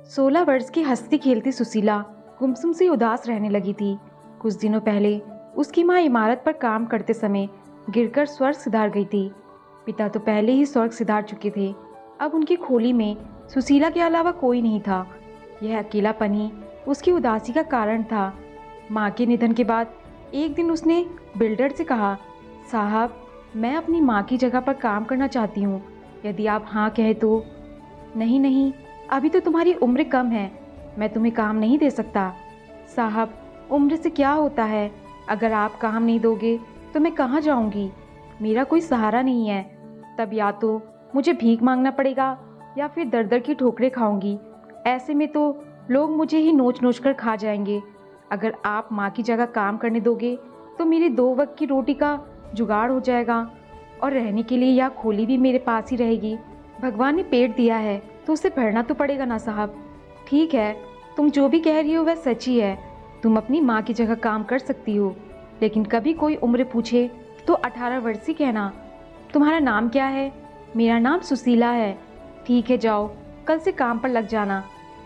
16 वर्ष की हंसती खेलती सुशीला गुमसुम सी उदास रहने लगी थी। कुछ दिनों पहले उसकी माँ इमारत पर काम करते समय गिरकर स्वर्ग सिधार गई थी। पिता तो पहले ही स्वर्ग सिधार चुके थे। अब उनकी खोली में सुशीला के अलावा कोई नहीं था। यह अकेलापन ही उसकी उदासी का कारण था। माँ के निधन के बाद एक दिन उसने बिल्डर से कहा, साहब, मैं अपनी माँ की जगह पर काम करना चाहती हूँ, यदि आप हाँ कहे तो। नहीं नहीं, अभी तो तुम्हारी उम्र कम है, मैं तुम्हें काम नहीं दे सकता। साहब, उम्र से क्या होता है, अगर आप काम नहीं दोगे तो मैं कहाँ जाऊँगी? मेरा कोई सहारा नहीं है। तब या तो मुझे भीख मांगना पड़ेगा या फिर दर दर की ठोकरें खाऊंगी। ऐसे में तो लोग मुझे ही नोच नोच कर खा जाएंगे। अगर आप माँ की जगह काम करने दोगे तो मेरी 2 वक्त की रोटी का जुगाड़ हो जाएगा और रहने के लिए यह खोली भी मेरे पास ही रहेगी। भगवान ने पेट दिया है तो उसे भरना तो पड़ेगा ना साहब। ठीक है, तुम जो भी कह रही हो वह सच ही है। तुम अपनी माँ की जगह काम कर सकती हो, लेकिन कभी कोई उम्र पूछे तो 18 वर्ष ही कहना। तुम्हारा नाम क्या है? मेरा नाम सुशीला है। ठीक है, जाओ, कल से काम पर लग जाना।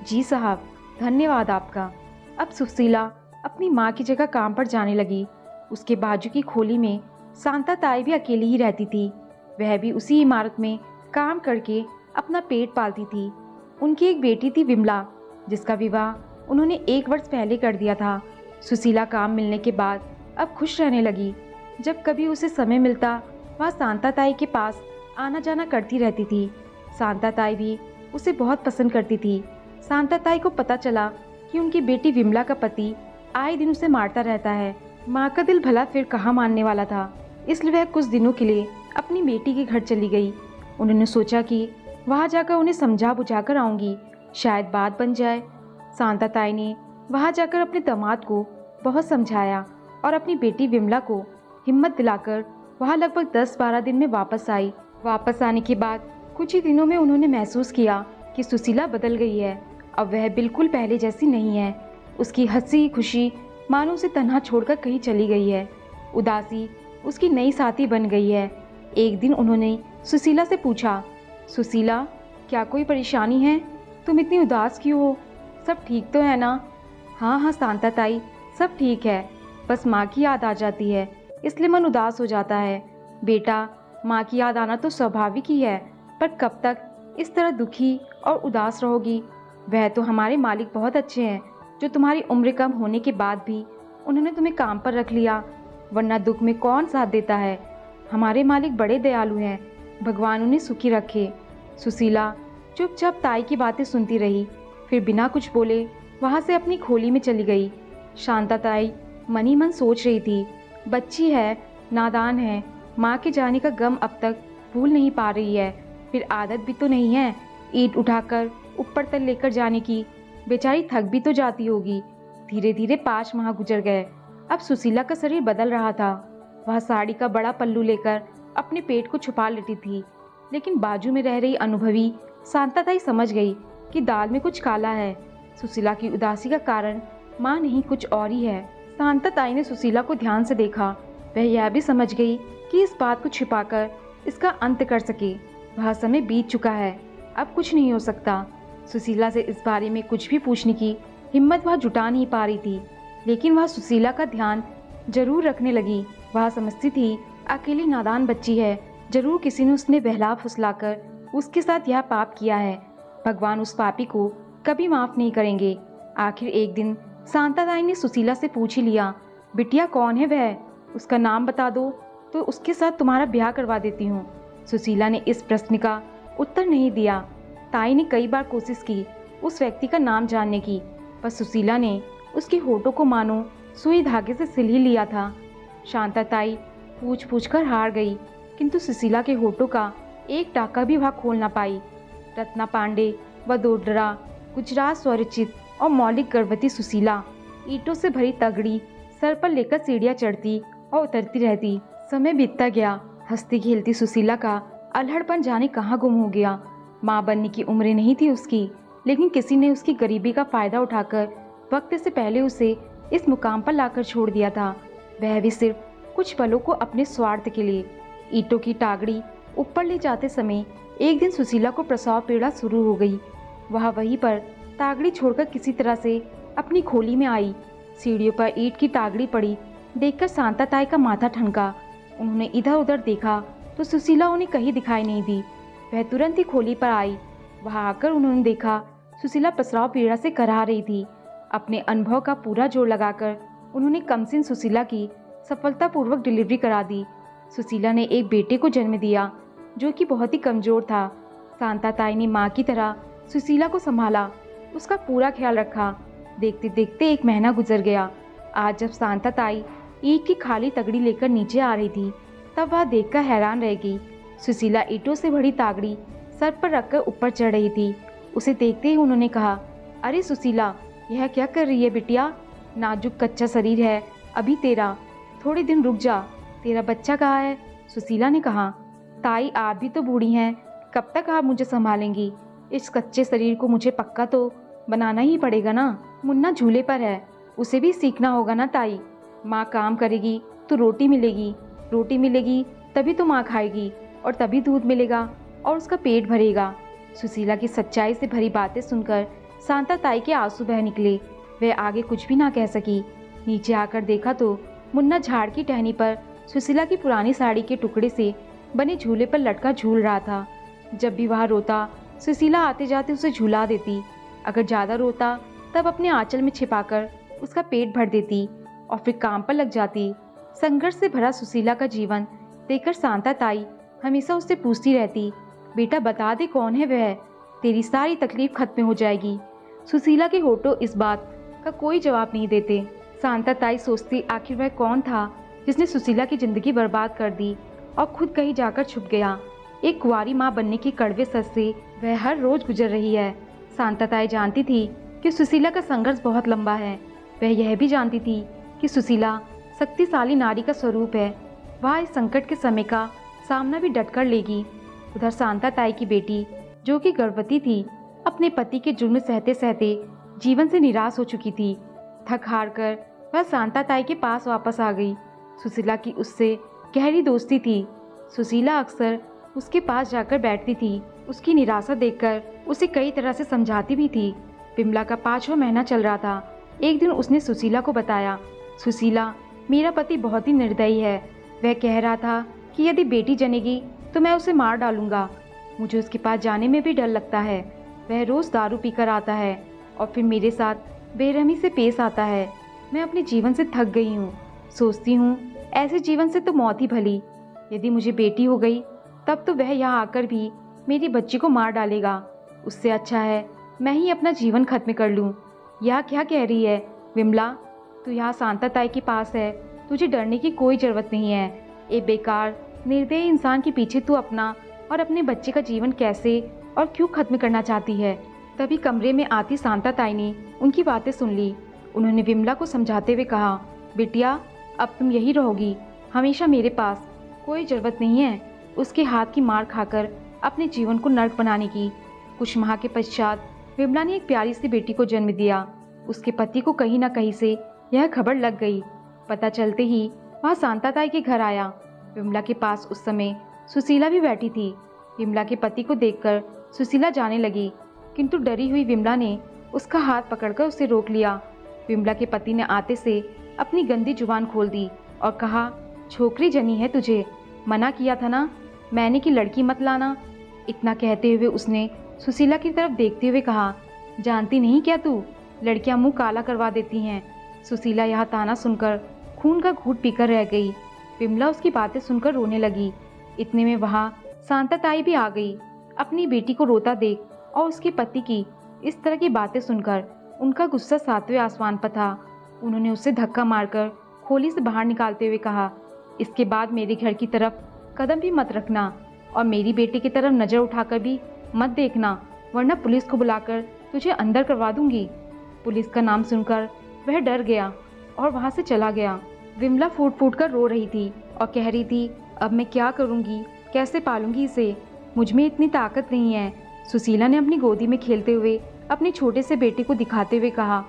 जी साहब, धन्यवाद आपका। अब सुशीला अपनी माँ की जगह काम पर जाने लगी। उसके बाजू की खोली में शांता ताई भी अकेली ही रहती थी। वह भी उसी इमारत में काम करके अपना पेट पालती थी। उनकी एक बेटी थी विमला, जिसका विवाह उन्होंने 1 वर्ष पहले कर दिया था। सुशीला काम मिलने के बाद अब खुश रहने लगी। जब कभी उसे समय मिलता वह शांता ताई के पास आना जाना करती रहती थी। शांता ताई भी उसे बहुत पसंद करती थी। शांता ताई को पता चला कि उनकी बेटी विमला का पति आए दिन उसे मारता रहता है। माँ का दिल भला फिर कहाँ मानने वाला था, इसलिए वह कुछ दिनों के लिए अपनी बेटी के घर चली गई। उन्होंने सोचा कि वहाँ जाकर उन्हें समझा बुझा कर आऊँगी, शायद बात बन जाए। शांता ताई ने वहाँ जाकर अपने दामाद को बहुत समझाया और अपनी बेटी विमला को हिम्मत दिलाकर वहाँ लगभग 10-12 दिन में वापस आई। वापस आने के बाद कुछ ही दिनों में उन्होंने महसूस किया कि सुशीला बदल गई है। अब वह बिल्कुल पहले जैसी नहीं है। उसकी हंसी खुशी मानो उसे तन्हा छोड़कर कहीं चली गई है। उदासी उसकी नई साथी बन गई है। एक दिन उन्होंने सुशीला से पूछा, सुशीला, क्या कोई परेशानी है? तुम इतनी उदास क्यों हो? सब ठीक तो है ना? हाँ हाँ शांता ताई, सब ठीक है, बस माँ की याद आ जाती है, इसलिए मन उदास हो जाता है। बेटा, माँ की याद आना तो स्वाभाविक ही है, पर कब तक इस तरह दुखी और उदास रहोगी? वह तो हमारे मालिक बहुत अच्छे हैं, जो तुम्हारी उम्र कम होने के बाद भी उन्होंने तुम्हें काम पर रख लिया, वरना दुख में कौन साथ देता है। हमारे मालिक बड़े दयालु हैं, भगवान उन्हें सुखी रखे। सुशीला चुपचाप ताई की बातें सुनती रही, फिर बिना कुछ बोले वहाँ से अपनी खोली में चली गई। शांता ताई मन ही मन सोच रही थी, बच्ची है, नादान है, माँ के जाने का गम अब तक भूल नहीं पा रही है। फिर आदत भी तो नहीं है ईंट उठाकर ऊपर तक लेकर जाने की, बेचारी थक भी तो जाती होगी। धीरे धीरे 5 माह गुजर गए। अब सुशीला का शरीर बदल रहा था। वह साड़ी का बड़ा पल्लू लेकर अपने पेट को छुपा लेती थी, लेकिन बाजू में रह रही अनुभवी शांता ताई समझ गई कि दाल में कुछ काला है। सुशीला की उदासी का कारण माँ नहीं, कुछ और ही है। शांता ताई ने सुशीला को ध्यान से देखा। वह यह भी समझ गई कि इस बात को छिपाकर इसका अंत कर सके। वह समय बीत चुका है, अब कुछ नहीं हो सकता। सुशीला से इस बारे में कुछ भी पूछने की हिम्मत वह जुटा नहीं पा रही थी, लेकिन वह सुशीला का ध्यान जरूर रखने लगी। वह समझती थी अकेली नादान बच्ची है, जरूर किसी ने उसने बहला फुसलाकर उसके साथ यह पाप किया है। भगवान उस पापी को कभी माफ नहीं करेंगे। आखिर एक दिन शांता ताई ने सुशीला से पूछ ही लिया, बिटिया कौन है वह? उसका नाम बता दो तो उसके साथ तुम्हारा ब्याह करवा देती हूँ। सुशीला ने इस प्रश्न का उत्तर नहीं दिया। ताई ने कई बार कोशिश की उस व्यक्ति का नाम जानने की, पर सुशीला ने उसके होठों को मानो सुई धागे से सिल ही लिया था। शांता ताई पूछ पूछ कर हार गई, किंतु सुशीला के होठों का एक टाका भी वह खोल ना पाई। रत्ना पांडे व दोडरा, गुजरात स्वरचित और मौलिक गर्भवती सुशीला ईंटों से भरी तगड़ी सर पर लेकर सीढ़ियाँ चढ़ती और उतरती रहती। समय बीतता गया। हंसती खेलती सुशीला का अल्हड़पन जाने कहाँ गुम हो गया। माँ बनने की उम्र नहीं थी उसकी, लेकिन किसी ने उसकी गरीबी का फायदा उठाकर वक्त से पहले उसे इस मुकाम पर लाकर छोड़ दिया था, वह भी सिर्फ कुछ पलों को अपने स्वार्थ के लिए। ईंटों की टागड़ी ऊपर ले जाते समय एक दिन सुशीला को प्रसव पीड़ा शुरू हो गई। वह वहीं पर तागड़ी छोड़कर किसी तरह से अपनी खोली में आई। सीढ़ियों पर ईंट की तागड़ी पड़ी देखकर शांताताई का माथा ठनका। उन्होंने इधर उधर देखा तो सुशीला उन्हें कहीं दिखाई नहीं दी। वह तुरंत ही खोली पर आई। वहां आकर उन्होंने देखा सुशीला पसराव पीड़ा से कराह रही थी। अपने अनुभव का पूरा जोर लगाकर उन्होंने कमसिन सुशीला की सफलतापूर्वक डिलीवरी करा दी। सुशीला ने एक बेटे को जन्म दिया जो कि बहुत ही कमजोर था। शांताताई ने माँ की तरह सुशीला को संभाला, उसका पूरा ख्याल रखा। देखते देखते 1 महीना गुजर गया। आज जब शांताताई ईंट की खाली तगड़ी लेकर नीचे आ रही थी तब वह देखकर हैरान रह गई। सुशीला ईंटों से भरी तागड़ी सर पर रखकर ऊपर चढ़ रही थी। उसे देखते ही उन्होंने कहा, अरे सुशीला, यह क्या कर रही है बिटिया? नाजुक कच्चा शरीर है अभी तेरा, थोड़े दिन रुक जा। तेरा बच्चा कहाँ है? सुशीला ने कहा, ताई आप भी तो बूढ़ी हैं, कब तक आप मुझे संभालेंगी? इस कच्चे शरीर को मुझे पक्का तो बनाना ही पड़ेगा ना। मुन्ना झूले पर है, उसे भी सीखना होगा ना ताई। माँ काम करेगी तो रोटी मिलेगी, रोटी मिलेगी तभी तो माँ खाएगी और तभी दूध मिलेगा और उसका पेट भरेगा। सुशीला की सच्चाई से भरी बातें सुनकर शांताताई के आंसू बह निकले। वह आगे कुछ भी ना कह सकी। नीचे आकर देखा तो मुन्ना झाड़ की टहनी पर सुशीला की पुरानी साड़ी के टुकड़े से बने झूले पर लटका झूल रहा था। जब भी वह रोता सुशीला आते जाते उसे झूला देती। अगर ज़्यादा रोता तब अपने आंचल में छिपाकर उसका पेट भर देती और फिर काम पर लग जाती। संघर्ष से भरा सुशीला का जीवन देखकर शांताताई हमेशा उससे पूछती रहती, बेटा बता दे कौन है वह, तेरी सारी तकलीफ खत्म हो जाएगी। सुशीला के होठों इस बात का कोई जवाब नहीं देते। शांताताई सोचती आखिर वह कौन था जिसने सुशीला की जिंदगी बर्बाद कर दी और खुद कहीं जाकर छुप गया। एक कुंवारी माँ बनने की कड़वे सच से वह हर रोज गुजर रही है। शांताताई जानती थी कि सुशीला का संघर्ष बहुत लंबा है। वह यह भी जानती थी कि सुशीला शक्तिशाली नारी का स्वरूप है। वह इस संकट के समय का सामना भी डटकर लेगी। उधर शांताताई की बेटी जो कि गर्भवती थी, अपने पति के जुर्म सहते सहते जीवन से निराश हो चुकी थी। थक हार कर वह शांताताई के पास वापस आ गई। सुशीला की उससे गहरी दोस्ती थी। सुशीला अक्सर उसके पास जाकर बैठती थी। उसकी निराशा देखकर उसे कई तरह से समझाती भी थी। विमला का 5वां महीना चल रहा था। एक दिन उसने सुशीला को बताया, सुशीला, मेरा पति बहुत ही निर्दयी है। वह कह रहा था कि यदि बेटी जनेगी तो मैं उसे मार डालूंगा। मुझे उसके पास जाने में भी डर लगता है। वह रोज दारू पीकर आता है और फिर मेरे साथ बेरहमी से पेश आता है। मैं अपने जीवन से थक गई हूँ। सोचती हूँ ऐसे जीवन से तो मौत ही भली। यदि मुझे बेटी हो गई तब तो वह यहाँ आकर भी मेरी बच्ची को मार डालेगा। उससे अच्छा है मैं ही अपना जीवन खत्म कर लूँ। यह क्या कह रही है विमला? तू यहाँ शांताताई के पास है, तुझे डरने की कोई ज़रूरत नहीं है। एक बेकार निर्दयी इंसान के पीछे तू अपना और अपने बच्चे का जीवन कैसे और क्यों खत्म करना चाहती है? तभी कमरे में आती शांताताई ने उनकी बातें सुन ली। उन्होंने विमला को समझाते हुए कहा, बिटिया, अब तुम यही रहोगी हमेशा मेरे पास। कोई ज़रूरत नहीं है उसके हाथ की मार खाकर अपने जीवन को नर्क बनाने की। कुछ माह के पश्चात विमला ने एक प्यारी सी बेटी को जन्म दिया। उसके पति को कहीं न कहीं से यह खबर लग गई। पता चलते ही वह शांताताई के घर आया। विमला के पास उस समय सुशीला भी बैठी थी। विमला के पति को देखकर सुशीला जाने लगी, किंतु डरी हुई विमला ने उसका हाथ पकड़कर उसे रोक लिया। विमला के पति ने आते से अपनी गंदी जुबान खोल दी और कहा, छोकरी जनी है तुझे, मना किया था ना मैंने कि लड़की मत लाना। इतना कहते हुए उसने सुशीला की तरफ देखते हुए कहा, जानती नहीं क्या तू, लड़कियां मुंह काला करवा देती हैं। सुशीला यह ताना सुनकर खून का घूंट पीकर रह गई। विमला उसकी बातें सुनकर रोने लगी। इतने में वहाँ शांताताई भी आ गई। अपनी बेटी को रोता देख और उसके पति की इस तरह की बातें सुनकर उनका गुस्सा 7वें आसमान पर था। उन्होंने उसे धक्का मारकर खोली से बाहर निकालते हुए कहा, इसके बाद मेरे घर की तरफ कदम भी मत रखना और मेरी बेटी की तरफ नज़र उठाकर भी मत देखना, वरना पुलिस को बुलाकर तुझे अंदर करवा दूंगी। पुलिस का नाम सुनकर वह डर गया और वहाँ से चला गया। विमला फूट फूट कर रो रही थी और कह रही थी, अब मैं क्या करूँगी, कैसे पालूंगी इसे, मुझ में इतनी ताकत नहीं है। सुशीला ने अपनी गोदी में खेलते हुए अपने छोटे से बेटे को दिखाते हुए कहा,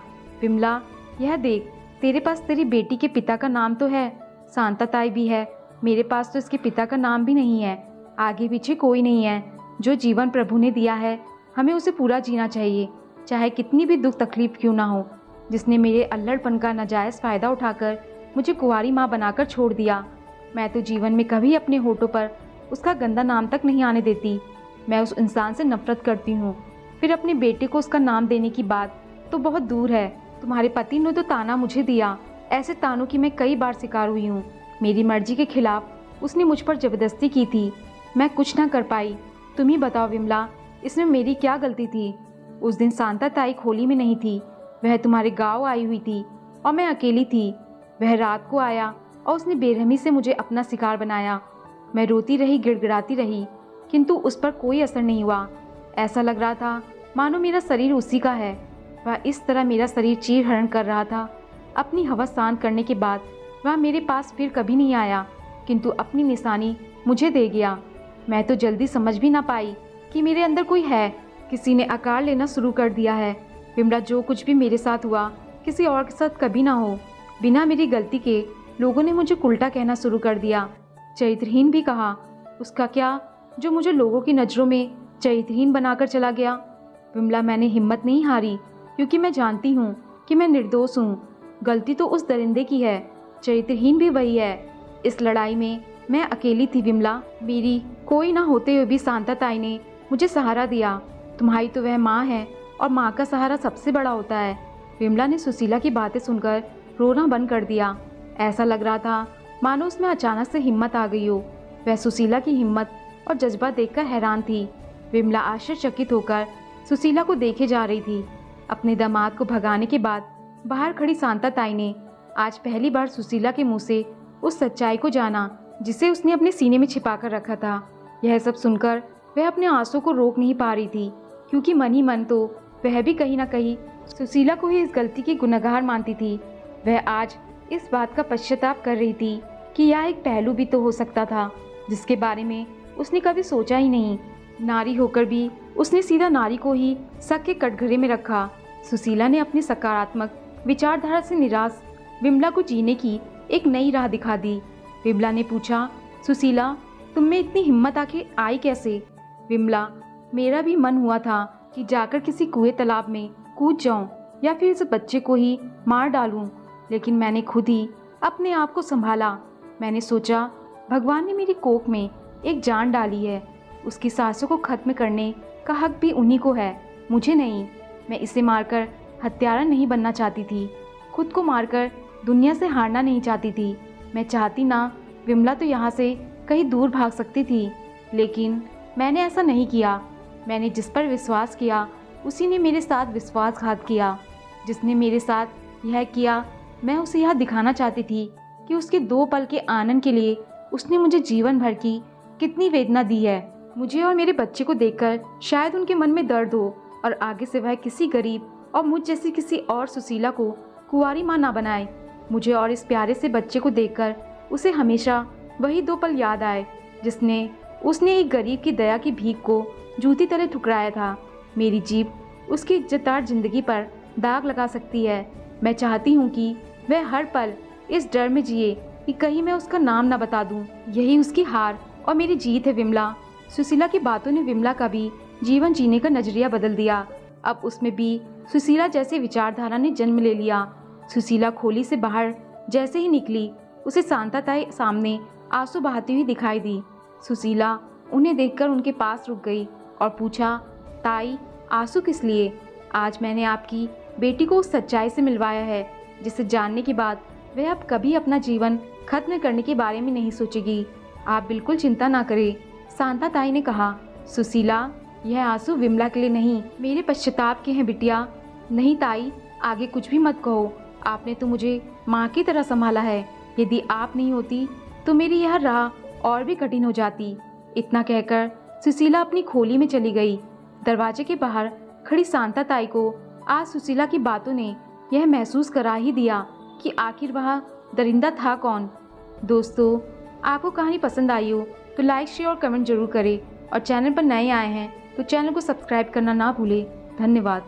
विमला, यह देख, तेरे पास तेरी बेटी के पिता का नाम तो है, शांताताई भी है, मेरे पास तो इसके पिता का नाम भी नहीं है। आगे पीछे कोई नहीं है। जो जीवन प्रभु ने दिया है हमें उसे पूरा जीना चाहिए। चाहे कितनी भी दुख तकलीफ क्यों ना हो, जिसने मेरे अल्लड़पन का नाजायज़ फ़ायदा उठाकर मुझे कुंवारी माँ बनाकर छोड़ दिया। मैं तो जीवन में कभी अपने होठों पर उसका गंदा नाम तक नहीं आने देती। मैं उस इंसान से नफरत करती हूँ। फिर अपने बेटे को उसका नाम देने की बात तो बहुत दूर है। तुम्हारे पति ने तो ताना मुझे दिया, ऐसे तानों की मैं कई बार शिकार हुई हूँ। मेरी मर्जी के खिलाफ उसने मुझ पर ज़बरदस्ती की थी, मैं कुछ ना कर पाई। तुम ही बताओ विमला, इसमें मेरी क्या गलती थी? उस दिन शांता ताई खोली में नहीं थी, वह तुम्हारे गांव आई हुई थी और मैं अकेली थी। वह रात को आया और उसने बेरहमी से मुझे अपना शिकार बनाया। मैं रोती रही, गिड़गिड़ाती रही, किंतु उस पर कोई असर नहीं हुआ। ऐसा लग रहा था मानो मेरा शरीर उसी का है। वह इस तरह मेरा शरीर चीर हरण कर रहा था। अपनी हवस शांत करने के बाद वह मेरे पास फिर कभी नहीं आया, किंतु अपनी निशानी मुझे दे गया। मैं तो जल्दी समझ भी ना पाई कि मेरे अंदर कोई है। किसी ने आकार लेना शुरू कर दिया है। विमला, जो कुछ भी मेरे साथ हुआ किसी और के साथ कभी ना हो। बिना मेरी गलती के लोगों ने मुझे उल्टा कहना शुरू कर दिया, चरित्रहीन भी कहा। उसका क्या जो मुझे लोगों की नज़रों में चरित्रहीन बनाकर चला गया। विमला, मैंने हिम्मत नहीं हारी, क्योंकि मैं जानती हूँ कि मैं निर्दोष हूँ। गलती तो उस दरिंदे की है, चरित्रहीन भी वही है। इस लड़ाई में मैं अकेली थी विमला। मेरी कोई ना होते हुए भी शांता ताई ने मुझे सहारा दिया। तुम्हारी तो वह माँ है और माँ का सहारा सबसे बड़ा होता है। विमला ने सुशीला की बातें सुनकर रोना बंद कर दिया। ऐसा लग रहा था मानो उसमें अचानक से हिम्मत आ गई हो। वह सुशीला की हिम्मत और जज्बा देखकर हैरान थी। विमला आश्चर्यचकित होकर सुशीला को देखे जा रही थी। अपने दामाद को भगाने के बाद बाहर खड़ी शांता ताई ने आज पहली बार सुशीला के मुंह से उस सच्चाई को जाना जिसे उसने अपने सीने में छिपा कर रखा था। यह सब सुनकर वह अपने आंसू को रोक नहीं पा रही थी, क्योंकि मन ही मन तो वह भी कहीं ना कहीं सुशीला को ही इस गलती की गुनहगार मानती थी। वह आज इस बात का पश्चाताप कर रही थी कि यह एक पहलू भी तो हो सकता था जिसके बारे में उसने कभी सोचा ही नहीं। नारी होकर भी उसने सीधा नारी को ही शक के कटघरे में रखा। सुशीला ने अपनी सकारात्मक विचारधारा से निराश विमला को जीने की एक नई राह दिखा दी। विमला ने पूछा, सुशीला, तुम में इतनी हिम्मत आके आई कैसे? विमला, मेरा भी मन हुआ था कि जाकर किसी कुएं तालाब में कूद जाऊं या फिर इस बच्चे को ही मार डालूं, लेकिन मैंने खुद ही अपने आप को संभाला। मैंने सोचा भगवान ने मेरी कोख में एक जान डाली है, उसकी सांसों को खत्म करने का हक भी उन्हीं को है, मुझे नहीं। मैं इसे मारकर हत्यारा नहीं बनना चाहती थी, खुद को मारकर दुनिया से हारना नहीं चाहती थी। मैं चाहती ना विमला तो यहाँ से कहीं दूर भाग सकती थी, लेकिन मैंने ऐसा नहीं किया। मैंने जिस पर विश्वास किया उसी ने मेरे साथ विश्वासघात किया। जिसने मेरे साथ यह किया, मैं उसे यह दिखाना चाहती थी कि उसके 2 पल के आनंद के लिए उसने मुझे जीवन भर की कितनी वेदना दी है। मुझे और मेरे बच्चे को देखकर शायद उनके मन में दर्द हो और आगे से वह किसी गरीब और मुझ जैसी किसी और सुशीला को कुंवारी माँ ना बनाए। मुझे और इस प्यारे से बच्चे को देखकर उसे हमेशा वही 2 पल याद आए जिसने उसने एक गरीब की दया की भीख को जूती तले ठुकराया था। मेरी जीभ उसकी इज्जतदार जिंदगी पर दाग लगा सकती है। मैं चाहती हूँ कि वह हर पल इस डर में जिए कि कहीं मैं उसका नाम ना बता दूँ। यही उसकी हार और मेरी जीत है विमला। सुशीला की बातों ने विमला का भी जीवन जीने का नजरिया बदल दिया। अब उसमें भी सुशीला जैसे विचारधारा ने जन्म ले लिया। सुशीला खोली से बाहर जैसे ही निकली, उसे शांता ताई सामने आंसू बहाती हुई दिखाई दी। सुशीला उन्हें देखकर उनके पास रुक गई और पूछा, ताई, आंसू किस लिए? आज मैंने आपकी बेटी को उस सच्चाई से मिलवाया है जिसे जानने के बाद वह अब कभी अपना जीवन खत्म करने के बारे में नहीं सोचेगी। आप बिल्कुल चिंता ना करें, शांता ताई ने कहा। सुशीला, यह आंसू विमला के लिए नहीं, मेरे पश्चाताप के हैं बिटिया। नहीं ताई, आगे कुछ भी मत कहो। आपने तो मुझे माँ की तरह संभाला है। यदि आप नहीं होती तो मेरी यह राह और भी कठिन हो जाती। इतना कहकर सुशीला अपनी खोली में चली गई। दरवाजे के बाहर खड़ी शांता ताई को आज सुशीला की बातों ने यह महसूस करा ही दिया कि आखिर वह दरिंदा था कौन। दोस्तों, आपको कहानी पसंद आई हो तो लाइक, शेयर और कमेंट जरूर करें और चैनल पर नए आए हैं तो चैनल को सब्सक्राइब करना ना भूलें। धन्यवाद।